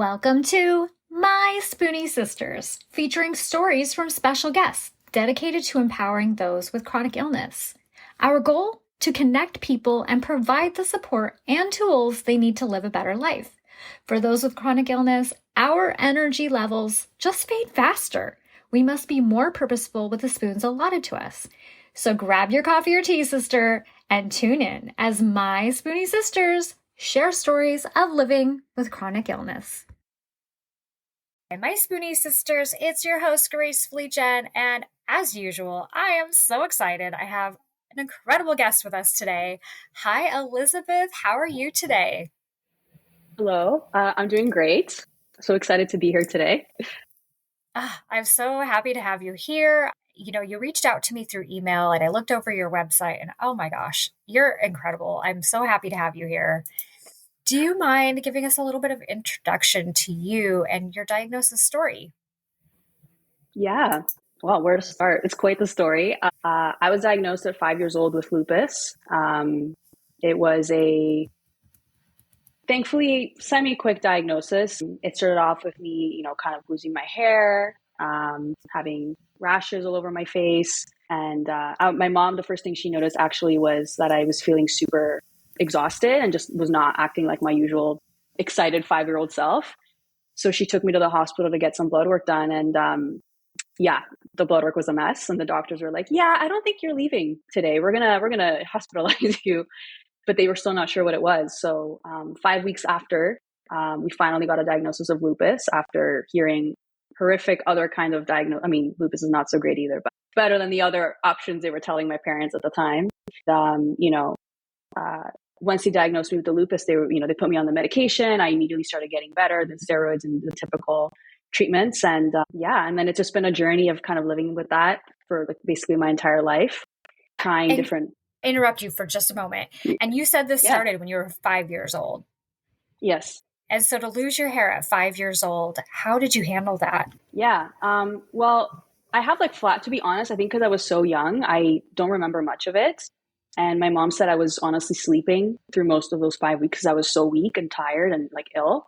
Welcome to My Spoonie Sisters, featuring stories from special guests dedicated to empowering those with chronic illness. Our goal? To connect people and provide the support and tools they need to live a better life. For those with chronic illness, our energy levels just fade faster. We must be more purposeful with the spoons allotted to us. So grab your coffee or tea, sister, and tune in as My Spoonie Sisters share stories of living with chronic illness. My Spoonie Sisters, it's your host, Gracefully Jen, and as usual, I am so excited. I have an incredible guest with us today. Hi, Elizabeth. How are you today? Hello, I'm doing great. So excited to be here today. I'm so happy to have you here. You reached out to me through email and I looked over your website and oh my gosh, you're incredible. I'm so happy to have you here. Do you mind giving us a little bit of introduction to you and your diagnosis story? Yeah, well, where to start? It's quite the story. I was diagnosed at 5 years old with lupus. It was a thankfully semi-quick diagnosis. It started off with me, kind of losing my hair, having rashes all over my face. And my mom, the first thing she noticed actually was that I was feeling super exhausted and just was not acting like my usual excited 5-year-old self. So she took me to the hospital to get some blood work done. And the blood work was a mess. And the doctors were like, yeah, I don't think you're leaving today. We're gonna hospitalize you. But they were still not sure what it was. So 5 weeks after, we finally got a diagnosis of lupus after hearing horrific other kind of diagnosis. I mean, lupus is not so great either, but better than the other options they were telling my parents at the time. Once they diagnosed me with the lupus, they put me on the medication. I immediately started getting better, the steroids and the typical treatments. And and then it's just been a journey of kind of living with that for basically my entire life, trying different. Interrupt you for just a moment. And you said this started when you were 5 years old. Yes. And so to lose your hair at 5 years old, how did you handle that? Yeah. Well, I have to be honest, I think because I was so young, I don't remember much of it. And my mom said I was honestly sleeping through most of those 5 weeks because I was so weak and tired and ill,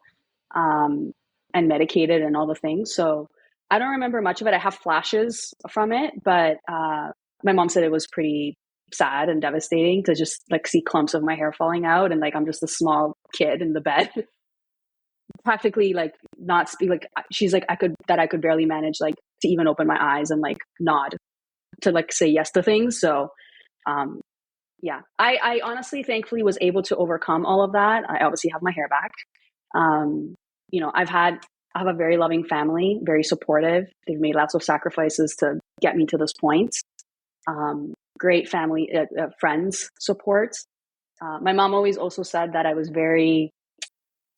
and medicated and all the things. So I don't remember much of it. I have flashes from it, but my mom said it was pretty sad and devastating to just see clumps of my hair falling out and I'm just a small kid in the bed practically not speak. She's like I could barely manage to even open my eyes and nod to say yes to things. So I honestly thankfully was able to overcome all of that. I obviously have my hair back. I have a very loving family, very supportive. They've made lots of sacrifices to get me to this point. Great family, friends support. My mom always also said that I was very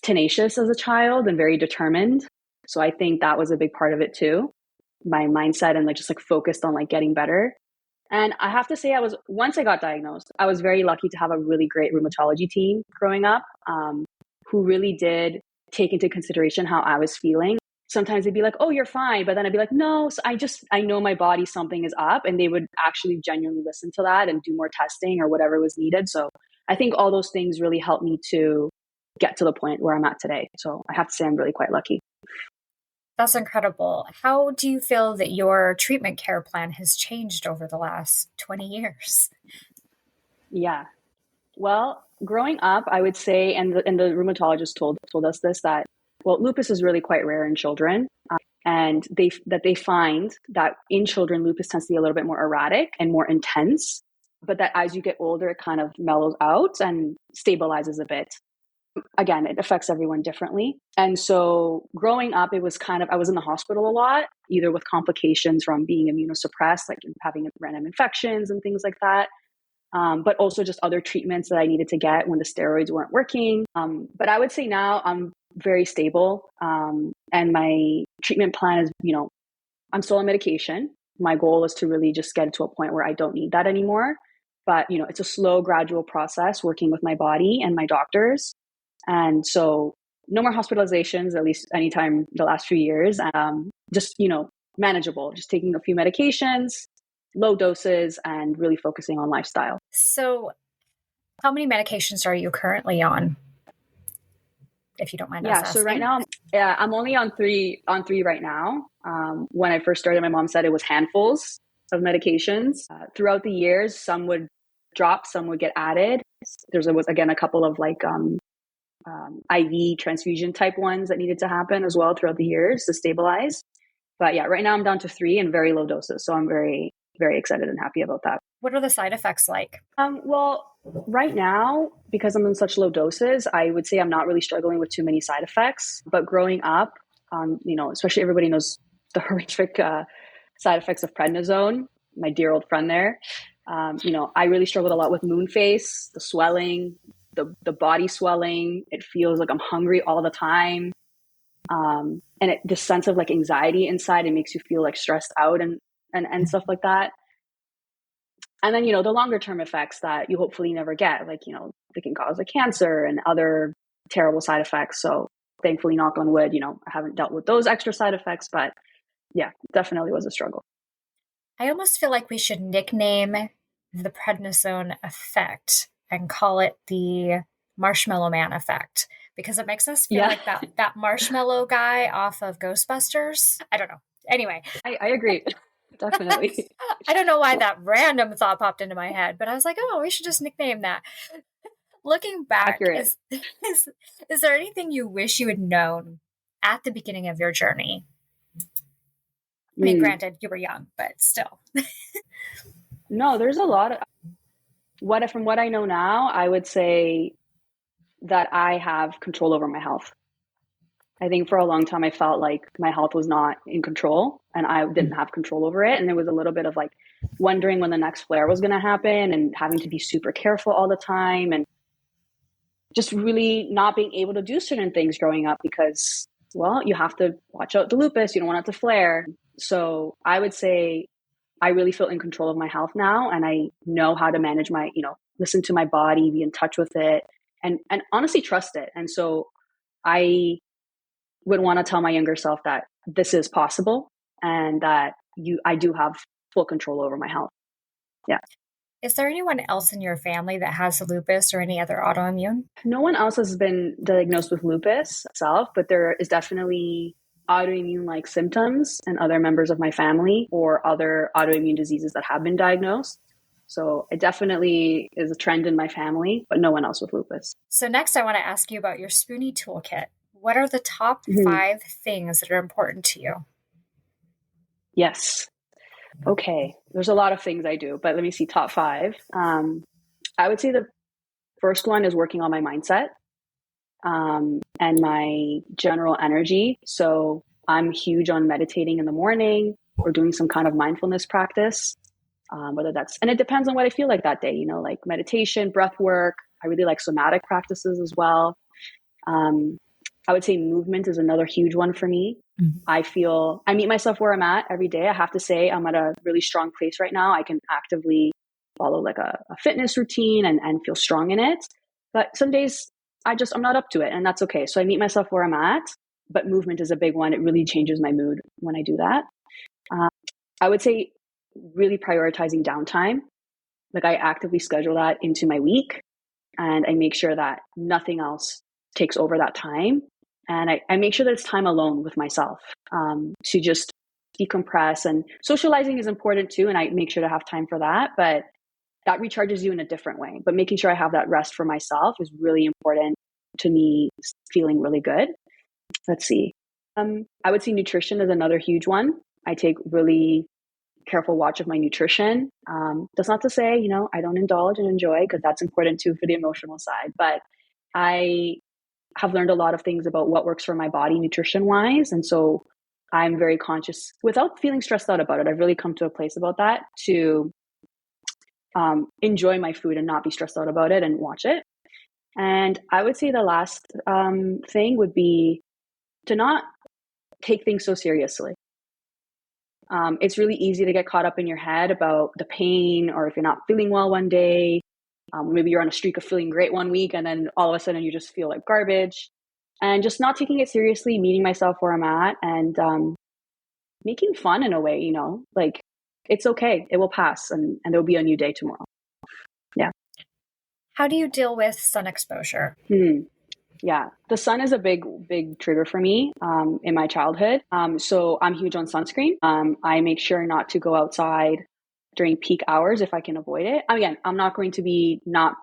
tenacious as a child and very determined. So I think that was a big part of it too. My mindset and just focused on getting better. And I have to say, once I got diagnosed, I was very lucky to have a really great rheumatology team growing up, who really did take into consideration how I was feeling. Sometimes they'd be like, oh, you're fine. But then I'd be like, no, so I know my body, something is up. And they would actually genuinely listen to that and do more testing or whatever was needed. So I think all those things really helped me to get to the point where I'm at today. So I have to say I'm really quite lucky. That's incredible. How do you feel that your treatment care plan has changed over the last 20 years? Yeah. Well, growing up, I would say, and the rheumatologist told us this, that, well, lupus is really quite rare in children. And they find that in children, lupus tends to be a little bit more erratic and more intense, but that as you get older, it kind of mellows out and stabilizes a bit. Again, it affects everyone differently. And so growing up, it was I was in the hospital a lot, either with complications from being immunosuppressed, having random infections and things like that. But also just other treatments that I needed to get when the steroids weren't working. But I would say now I'm very stable. And my treatment plan is, I'm still on medication. My goal is to really just get to a point where I don't need that anymore. But, it's a slow, gradual process working with my body and my doctors. And so no more hospitalizations, at least anytime the last few years. Just, manageable, just taking a few medications, low doses, and really focusing on lifestyle. So how many medications are you currently on? if you don't mind us Yeah. So right asking? now, I'm only on three right now. When I first started, my mom said it was handfuls of medications. Throughout the years, some would drop, some would get added. Was again a couple of like IV transfusion type ones that needed to happen as well throughout the years to stabilize. But yeah, right now I'm down to 3 in very low doses. So I'm very, very excited and happy about that. What are the side effects like? Well, right now, because I'm in such low doses, I would say I'm not really struggling with too many side effects. But growing up, especially everybody knows the horrific side effects of prednisone. My dear old friend there. I really struggled a lot with moon face, the swelling, the body swelling. It feels like I'm hungry all the time. And this sense of like anxiety inside, it makes you feel like stressed out and stuff like that. And then, the longer term effects that you hopefully never get, like, they can cause like cancer and other terrible side effects. So thankfully, knock on wood, I haven't dealt with those extra side effects, but yeah, definitely was a struggle. I almost feel like we should nickname the prednisone effect and call it the Marshmallow Man effect, because it makes us feel Yeah, like that marshmallow guy off of Ghostbusters. I don't know. Anyway, I agree. Definitely. I don't know why that random thought popped into my head, but I was like, oh, we should just nickname that. Looking back, Accurate. is there anything you wish you had known at the beginning of your journey? I mean, Mm. granted, you were young, but still. No, there's a lot of from what I know now, I would say that I have control over my health. I think for a long time I felt like my health was not in control and I didn't have control over it. And there was a little bit of like wondering when the next flare was going to happen and having to be super careful all the time and just really not being able to do certain things growing up because, well, you have to watch out the lupus. You don't want it to flare. So I would say I really feel in control of my health now. And I know how to manage my, listen to my body, be in touch with it and honestly trust it. And so I would want to tell my younger self that this is possible and that I do have full control over my health. Yeah. Is there anyone else in your family that has lupus or any other autoimmune? No one else has been diagnosed with lupus itself, but there is definitely autoimmune like symptoms in other members of my family or other autoimmune diseases that have been diagnosed. So it definitely is a trend in my family, but no one else with lupus. So next I want to ask you about your Spoonie toolkit. What are the top Mm-hmm. 5 things that are important to you? Yes. Okay. There's a lot of things I do, but let me see top 5. I would say the first one is working on my mindset and my general energy. So I'm huge on meditating in the morning or doing some kind of mindfulness practice, whether that's, and it depends on what I feel like that day, like meditation, breath work. I really like somatic practices as well. I would say movement is another huge one for me. Mm-hmm. I meet myself where I'm at every day. I have to say I'm at a really strong place right now. I can actively follow like a fitness routine and feel strong in it. But some days I'm not up to it and that's okay. So I meet myself where I'm at, but movement is a big one. It really changes my mood when I do that. I would say really prioritizing downtime. Like I actively schedule that into my week and I make sure that nothing else takes over that time. And I make sure that it's time alone with myself to just decompress, and socializing is important too. And I make sure to have time for that, but that recharges you in a different way. But making sure I have that rest for myself is really important to me feeling really good. Let's see. I would say nutrition is another huge one. I take really careful watch of my nutrition. That's not to say, I don't indulge and enjoy because that's important too for the emotional side, but I have learned a lot of things about what works for my body nutrition wise. And so I'm very conscious without feeling stressed out about it. I've really come to a place about that to enjoy my food and not be stressed out about it and watch it. And I would say the last thing would be to not take things so seriously. It's really easy to get caught up in your head about the pain, or if you're not feeling well one day, maybe you're on a streak of feeling great one week and then all of a sudden you just feel like garbage, and just not taking it seriously, meeting myself where I'm at and making fun in a way, like it's okay. It will pass and there'll be a new day tomorrow. Yeah. How do you deal with sun exposure? Yeah, the sun is a big trigger for me in my childhood. So I'm huge on sunscreen. I make sure not to go outside during peak hours if I can avoid it. Again, I'm not going to be not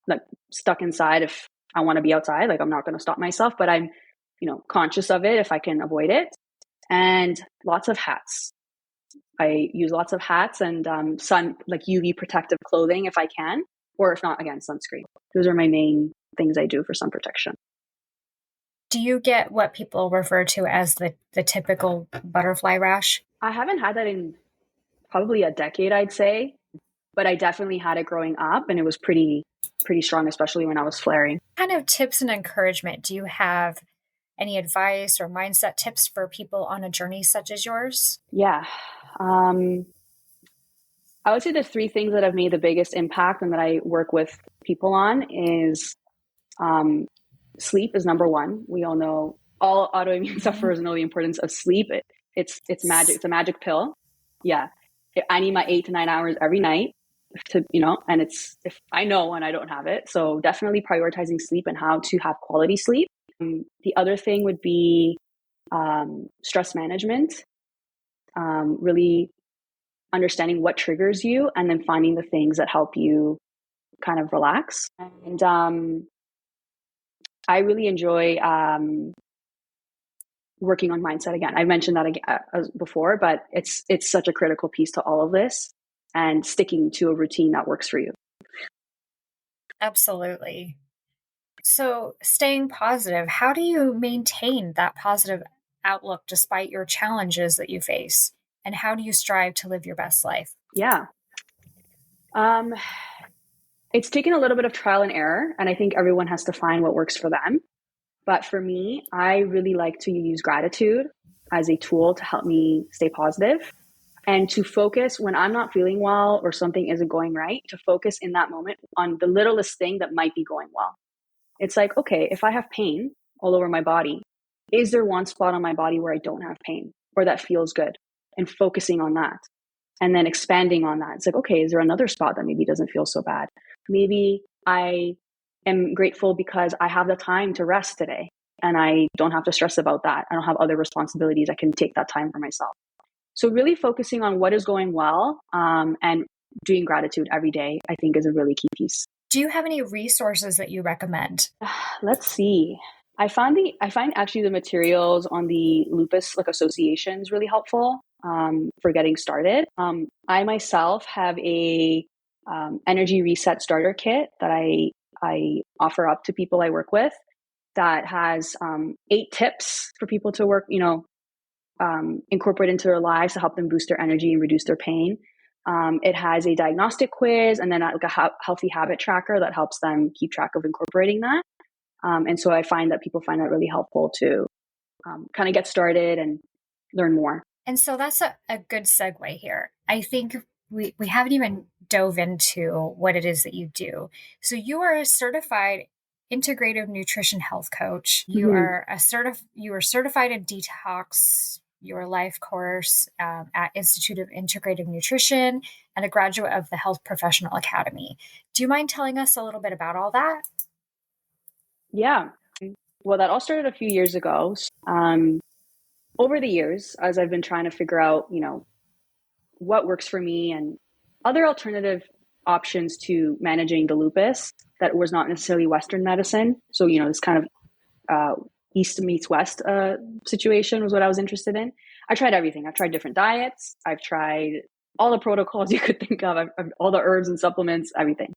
like stuck inside if I want to be outside. Like I'm not going to stop myself, but I'm, conscious of it if I can avoid it. And lots of hats. I use lots of hats and sun, like UV protective clothing if I can, or if not, again, sunscreen. Those are my main things I do for sun protection. Do you get what people refer to as the typical butterfly rash? I haven't had that in probably a decade, I'd say, but I definitely had it growing up, and it was pretty strong, especially when I was flaring. What kind of tips and encouragement do you have? Any advice or mindset tips for people on a journey such as yours? Yeah. I would say the three things that have made the biggest impact and that I work with people on is sleep is number one. We all know, all autoimmune sufferers know the importance of sleep. It's magic. It's a magic pill. Yeah. I need my 8 to 9 hours every night to, and it's, if I know when I don't have it. So definitely prioritizing sleep and how to have quality sleep. The other thing would be stress management, really understanding what triggers you and then finding the things that help you kind of relax. And I really enjoy working on mindset again. I mentioned that again, before, but it's such a critical piece to all of this and sticking to a routine that works for you. Absolutely. So, staying positive, how do you maintain that positive outlook despite your challenges that you face? And how do you strive to live your best life? Yeah. It's taken a little bit of trial and error, and I think everyone has to find what works for them. But for me, I really like to use gratitude as a tool to help me stay positive and to focus when I'm not feeling well or something isn't going right, to focus in that moment on the littlest thing that might be going well. It's like, okay, if I have pain all over my body, is there one spot on my body where I don't have pain or that feels good? And focusing on that and then expanding on that. It's like, okay, is there another spot that maybe doesn't feel so bad? Maybe I am grateful because I have the time to rest today and I don't have to stress about that. I don't have other responsibilities. I can take that time for myself. So really focusing on what is going well and doing gratitude every day, I think is a really key piece. Do you have any resources that you recommend? Let's see. I find actually the materials on the lupus associations really helpful for getting started. I myself have a energy reset starter kit that I offer up to people I work with that has 8 tips for people to work, incorporate into their lives to help them boost their energy and reduce their pain. It has a diagnostic quiz and then like a healthy habit tracker that helps them keep track of incorporating that. And so I find that people find that really helpful to kind of get started and learn more. And so that's a good segue here. I think we haven't even dove into what it is that you do. So you are a certified integrative nutrition health coach. You Mm-hmm. are you are certified in detox your life course at Institute of Integrative Nutrition and a graduate of the Health Professional Academy. Do you mind telling us a little bit about all that? Yeah. Well, that all started a few years ago. Over the years, as I've been trying to figure out, what works for me and other alternative options to managing the lupus that was not necessarily Western medicine. So, this kind of East meets West situation was what I was interested in. I tried everything. I've tried different diets. I've tried all the protocols you could think of, all the herbs and supplements, everything.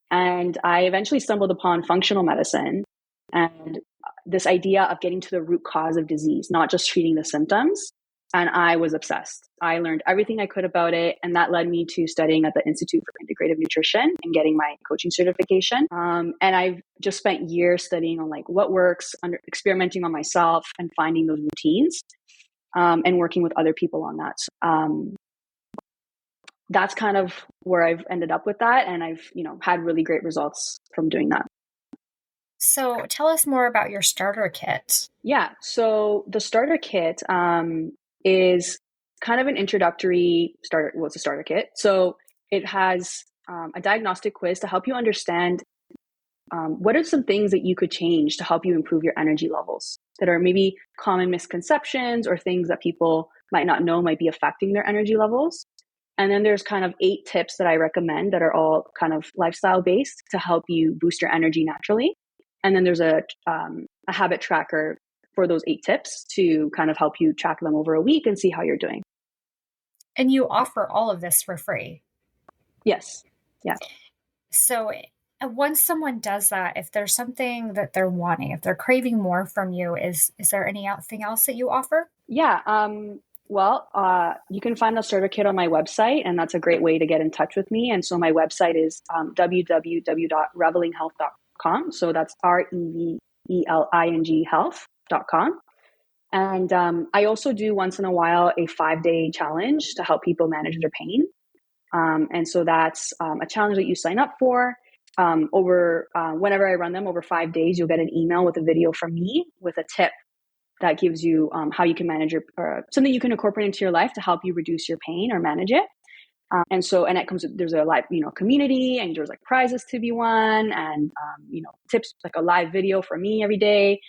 And I eventually stumbled upon functional medicine and this idea of getting to the root cause of disease, not just treating the symptoms. And I was obsessed. I learned everything I could about it. And that led me to studying at the Institute for Integrative Nutrition and getting my coaching certification. And I've just spent years studying on like what works, experimenting on myself and finding those routines and working with other people on that. So, that's kind of where I've ended up with that. And I've, had really great results from doing that. So tell us more about your starter kit. Yeah. So the starter kit is kind of an introductory starter. Well, it's a starter kit. So it has a diagnostic quiz to help you understand what are some things that you could change to help you improve your energy levels that are maybe common misconceptions or things that people might not know might be affecting their energy levels. And then there's kind of 8 tips that I recommend that are all kind of lifestyle based to help you boost your energy naturally. And then there's a habit tracker for those 8 tips to kind of help you track them over a week and see how you're doing. And you offer all of this for free. Yes. Yeah. So once someone does that, if there's something that they're wanting, if they're craving more from you, is there anything else that you offer? Yeah. Well, you can find the starter kit on my website, and that's a great way to get in touch with me. And so my website is www.revelinghealth.com. So that's REVELING health.com. And I also do once in a while a 5-day challenge to help people manage their pain. And so that's a challenge that you sign up for. Whenever I run them over 5 days, you'll get an email with a video from me with a tip that gives you how you can manage something you can incorporate into your life to help you reduce your pain or manage it. And it comes with, there's a live, community, and there's like prizes to be won, and, tips, like a live video for me every day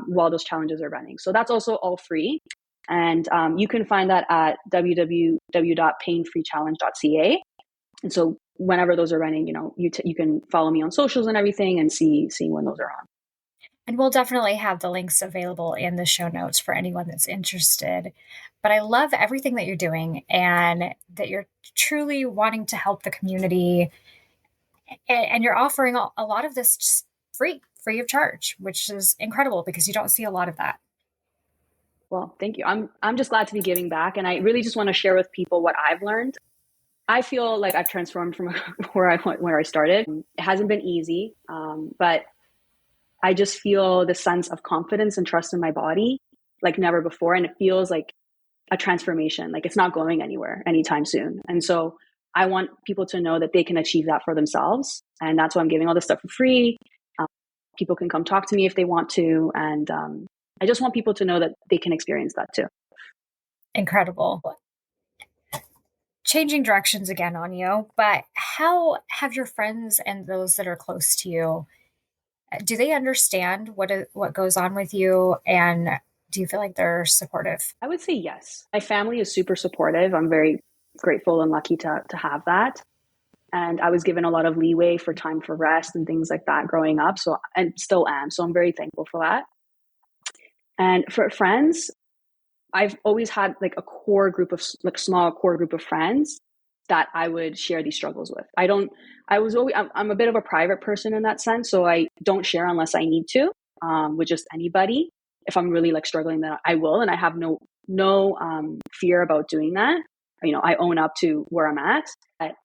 while those challenges are running. So that's also all free. And you can find that at www.painfreechallenge.ca. And so whenever those are running, you can follow me on socials and everything and see when those are on. And we'll definitely have the links available in the show notes for anyone that's interested. But I love everything that you're doing and that you're truly wanting to help the community. And you're offering a lot of this just free of charge, which is incredible because you don't see a lot of that. Well, thank you. I'm just glad to be giving back. And I really just want to share with people what I've learned. I feel like I've transformed from where I started. It hasn't been easy, but I just feel the sense of confidence and trust in my body like never before. And it feels like a transformation, like it's not going anywhere anytime soon. And so I want people to know that they can achieve that for themselves. And that's why I'm giving all this stuff for free. People can come talk to me if they want to. And I just want people to know that they can experience that too. Incredible. Changing directions again on you, but how have your friends and those that are close to you, do they understand what goes on with you, and do you feel like they're supportive? I would say yes. My family is super supportive. I'm very grateful and lucky to have that. And I was given a lot of leeway for time for rest and things like that growing up. So, and still am. So I'm very thankful for that. And for friends, I've always had like a small core group of friends that I would share these struggles with. I'm a bit of a private person in that sense. So I don't share unless I need to, with just anybody. If I'm really like struggling, then I will. And I have no fear about doing that. I own up to where I'm at. But,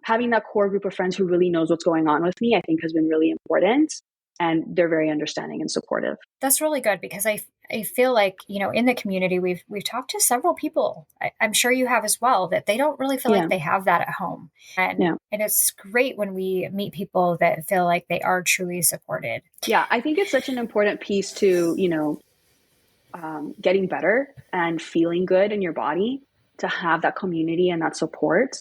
having that core group of friends who really knows what's going on with me, I think has been really important. And they're very understanding and supportive. That's really good because I feel like, in the community, we've talked to several people, I'm sure you have as well, that they don't really feel like they have that at home. And it's great when we meet people that feel like they are truly supported. Yeah, I think it's such an important piece to, getting better and feeling good in your body, to have that community and that support.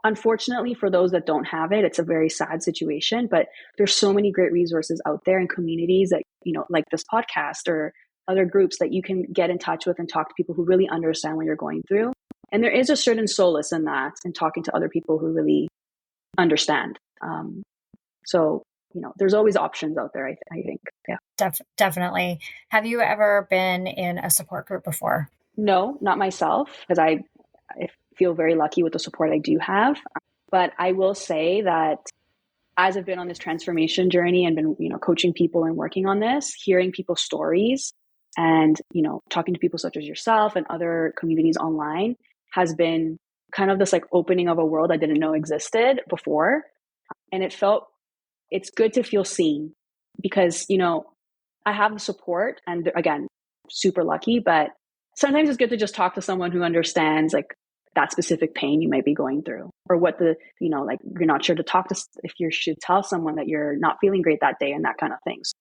Unfortunately, for those that don't have it, it's a very sad situation, but there's so many great resources out there and communities that, like this podcast or other groups that you can get in touch with and talk to people who really understand what you're going through. And there is a certain solace in that, in talking to other people who really understand. There's always options out there, I think. Yeah. Definitely. Have you ever been in a support group before? No, not myself, because I feel very lucky with the support I do have. But I will say that as I've been on this transformation journey and been, coaching people and working on this, hearing people's stories and, talking to people such as yourself and other communities online has been kind of this like opening of a world I didn't know existed before. And it's good to feel seen because, I have the support and again, super lucky, but sometimes it's good to just talk to someone who understands like that specific pain you might be going through, or what like you're not sure to talk to, if you should tell someone that you're not feeling great that day and that kind of things.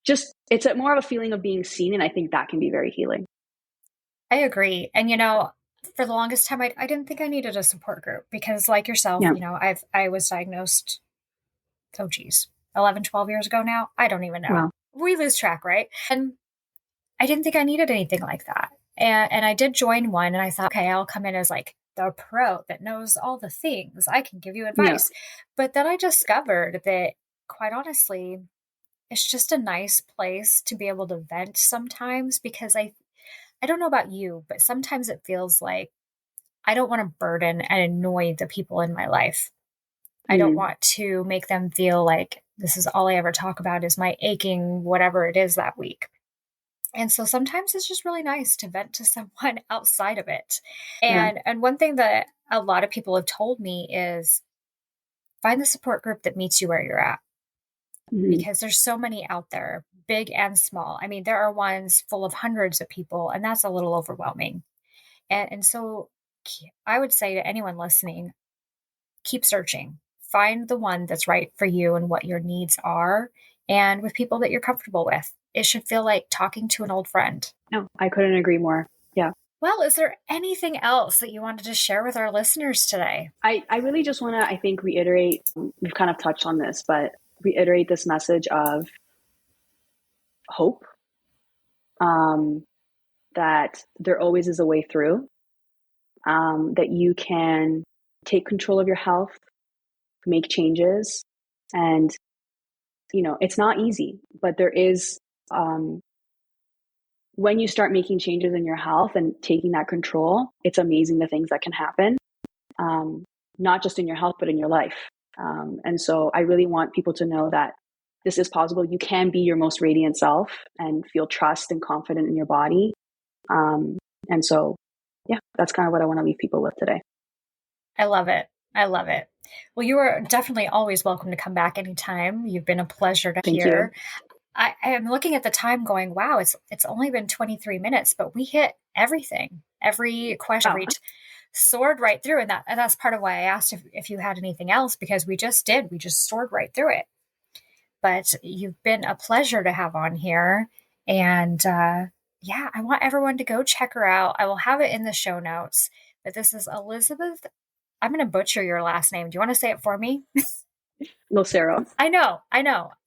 Just, it's more of a feeling of being seen. And I think that can be very healing. I agree. And, for the longest time, I didn't think I needed a support group because like yourself, I was diagnosed oh geez, 11, 12 years ago now. I don't even know. Wow. We lose track, right? And I didn't think I needed anything like that. And I did join one, and I thought, okay, I'll come in as like the pro that knows all the things. I can give you advice. Yeah. But then I discovered that, quite honestly, it's just a nice place to be able to vent sometimes, because I don't know about you, but sometimes it feels like I don't want to burden and annoy the people in my life. I don't want to make them feel like this is all I ever talk about is my aching whatever it is that week. And so sometimes it's just really nice to vent to someone outside of it. And one thing that a lot of people have told me is find the support group that meets you where you're at. Because there's so many out there, big and small. I mean, there are ones full of hundreds of people, and that's a little overwhelming. And so I would say to anyone listening, keep searching. Find the one that's right for you and what your needs are, and with people that you're comfortable with. It should feel like talking to an old friend. No, I couldn't agree more. Yeah. Well, is there anything else that you wanted to share with our listeners today? I really just want to, I think, reiterate, we've kind of touched on this, but reiterate this message of hope, that there always is a way through, that you can take control of your health, make changes. And, it's not easy, but there is, when you start making changes in your health and taking that control, it's amazing the things that can happen, not just in your health, but in your life. And so I really want people to know that this is possible. You can be your most radiant self and feel trust and confident in your body. And so, yeah, that's kind of what I want to leave people with today. I love it. I love it. Well, you are definitely always welcome to come back anytime. You've been a pleasure to hear. I am looking at the time going, wow, it's only been 23 minutes, but we hit everything, every question, soared right through. And that's part of why I asked if you had anything else, because we just soared right through it. But you've been a pleasure to have on here. And I want everyone to go check her out. I will have it in the show notes. But this is Elizabeth. I'm going to butcher your last name. Do you want to say it for me? Lucero. I know.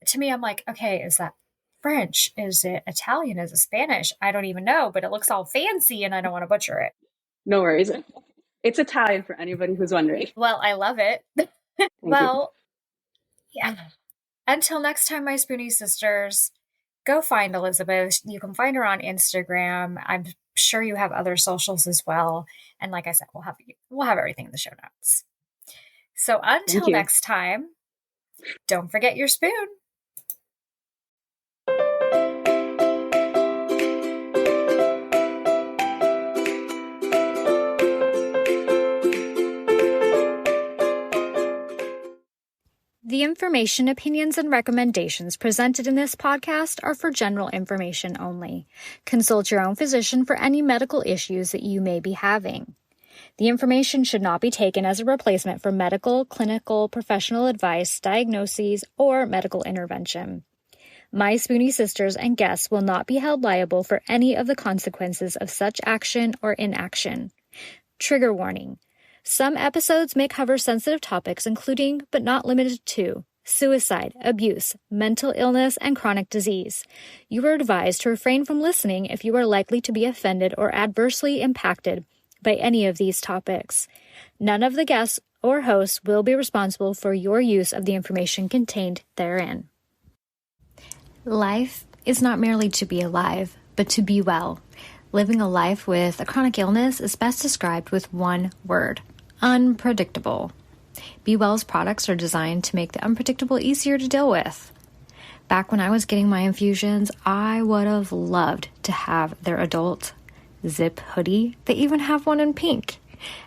To me, I'm like, okay, is that French? Is it Italian? Is it Spanish? I don't even know, but it looks all fancy and I don't want to butcher it. No worries. It's Italian for anybody who's wondering. Well, I love it. Well, yeah. Until next time, my Spoonie sisters, go find Elizabeth. You can find her on Instagram. I'm sure you have other socials as well. And like I said, we'll have everything in the show notes. So until next time, don't forget your spoon. The information, opinions, and recommendations presented in this podcast are for general information only. Consult your own physician for any medical issues that you may be having. The information should not be taken as a replacement for medical, clinical, professional advice, diagnoses, or medical intervention. My Spoonie sisters and guests will not be held liable for any of the consequences of such action or inaction. Trigger warning. Some episodes may cover sensitive topics including, but not limited to, suicide, abuse, mental illness, and chronic disease. You are advised to refrain from listening if you are likely to be offended or adversely impacted by any of these topics. None of the guests or hosts will be responsible for your use of the information contained therein. Life is not merely to be alive, but to be well. Living a life with a chronic illness is best described with one word: unpredictable. Be Well's products are designed to make the unpredictable easier to deal with. Back when I was getting my infusions, I would have loved to have their adult zip hoodie. They even have one in pink.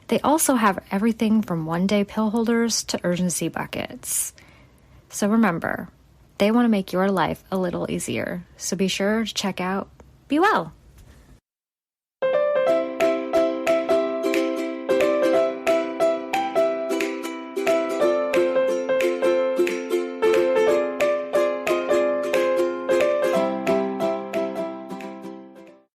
They also have everything from one-day pill holders to urgency buckets. So remember, they want to make your life a little easier. So be sure to check out Be Well.